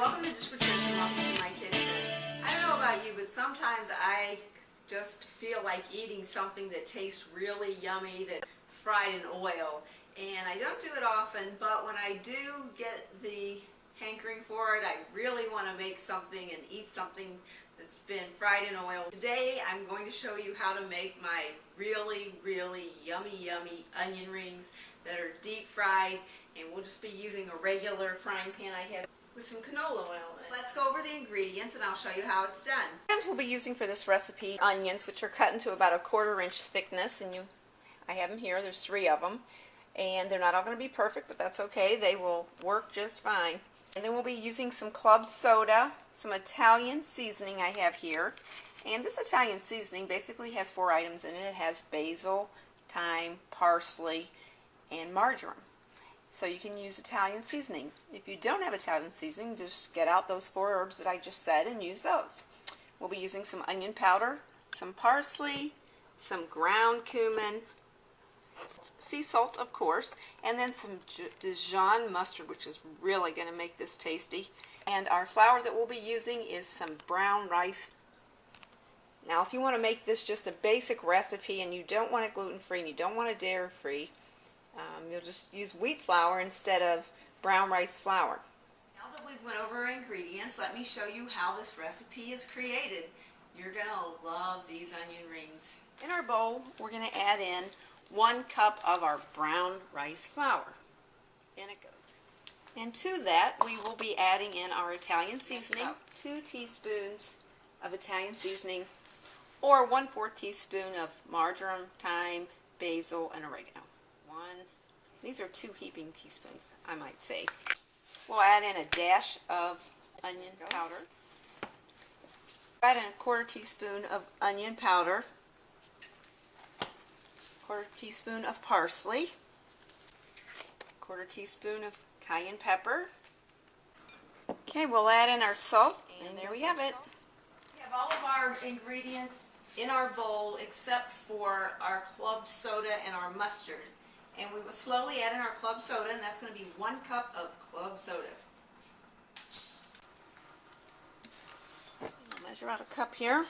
Welcome to Dish with Trish and welcome to my kitchen. I don't know about you, but sometimes I just feel like eating something that tastes really yummy, that's fried in oil. And I don't do it often, but when I do get the hankering for it, I really want to make something and eat something that's been fried in oil. Today I'm going to show you how to make my really yummy onion rings that are deep fried, and we'll just be using a regular frying pan I have with some canola oil in it. Let's go over the ingredients and I'll show you how it's done. And we'll be using for this recipe onions, which are cut into about a 1/4 inch thickness, and I have them here. There's 3 of them, and they're not all going to be perfect, but that's okay. They will work just fine. And then we'll be using some club soda, some Italian seasoning I have here. And this Italian seasoning basically has 4 items in it. It has basil, thyme, parsley, and marjoram. So you can use Italian seasoning. If you don't have Italian seasoning, just get out those 4 herbs that I just said and use those. We'll be using some onion powder, some parsley, some ground cumin, sea salt of course, and then some Dijon mustard, which is really going to make this tasty. And our flour that we'll be using is some brown rice. Now if you want to make this just a basic recipe and you don't want it gluten-free and you don't want it dairy-free, you'll just use wheat flour instead of brown rice flour. Now that we've went over our ingredients, let me show you how this recipe is created. You're going to love these onion rings. In our bowl, we're going to add in 1 cup of our brown rice flour. In it goes. And to that, we will be adding in our Italian seasoning, 2 teaspoons of Italian seasoning, or 1/4 teaspoon of marjoram, thyme, basil, and oregano. These are 2 heaping teaspoons, I might say. We'll add in a dash of onion powder. Add in a 1/4 teaspoon of onion powder, 1/4 teaspoon of parsley, 1/4 teaspoon of cayenne pepper. Okay, we'll add in our salt, and there we have it. We have all of our ingredients in our bowl except for our club soda and our mustard. And we will slowly add in our club soda, and that's going to be 1 cup of club soda. I'll measure out a cup here.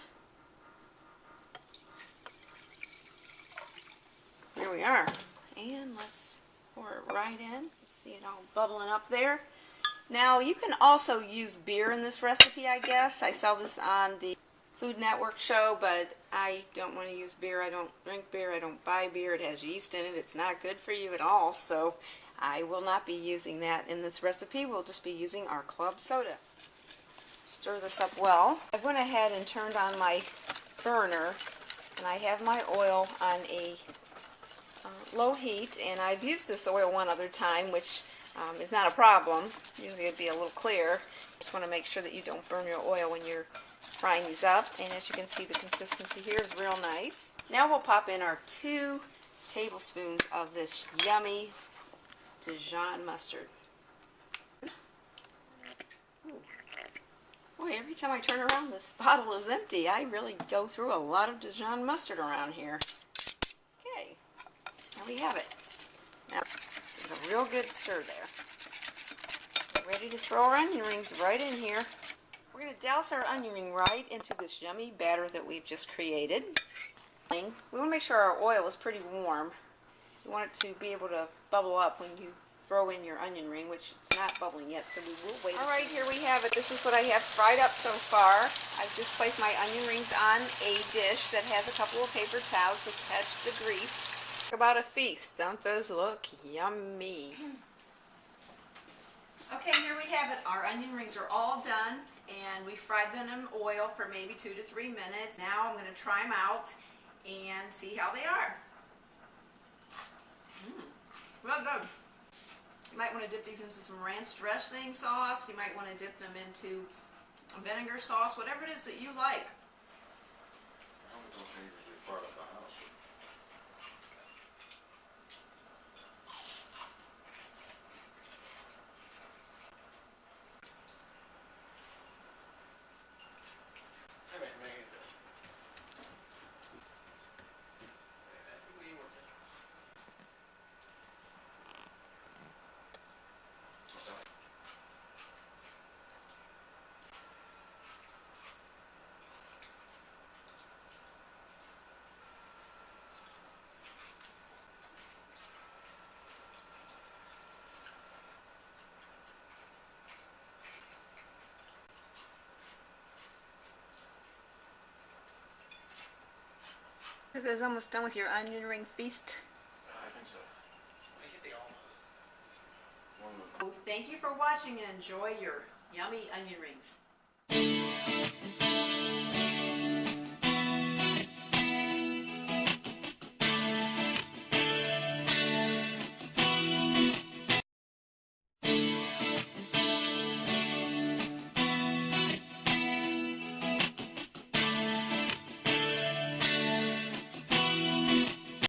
Here we are. And let's pour it right in. See it all bubbling up there. Now you can also use beer in this recipe, I guess. I saw this on the Food Network show, but I don't want to use beer. I don't drink beer. I don't buy beer. It has yeast in it. It's not good for you at all, so I will not be using that in this recipe. We'll just be using our club soda. Stir this up well. I went ahead and turned on my burner, and I have my oil on a low heat, and I've used this oil one other time, which is not a problem. Usually it'd be a little clear. Just want to make sure that you don't burn your oil when you're frying these up, and as you can see, the consistency here is real nice. Now we'll pop in our 2 tablespoons of this yummy Dijon mustard. Ooh. Boy, every time I turn around, this bottle is empty. I really go through a lot of Dijon mustard around here. Okay, there we have it. Now, give it a real good stir there. We're ready to throw our onion rings right in here. We're going to douse our onion ring right into this yummy batter that we've just created. We want to make sure our oil is pretty warm. You want it to be able to bubble up when you throw in your onion ring, which it's not bubbling yet, so we will wait. Alright, here we have it. This is what I have fried up so far. I've just placed my onion rings on a dish that has a couple of paper towels to catch the grease. Talk about a feast. Don't those look yummy? Okay, here we have it. Our onion rings are all done, and we fried them in oil for maybe 2 to 3 minutes. Now I'm going to try them out and see how they are. Real good. You might want to dip these into some ranch dressing sauce. You might want to dip them into vinegar sauce, whatever it is that you like. Those are usually part of the house. Look, it's almost done with your onion ring feast. I think so. I think they all know. One of the Thank you for watching and enjoy your yummy onion rings.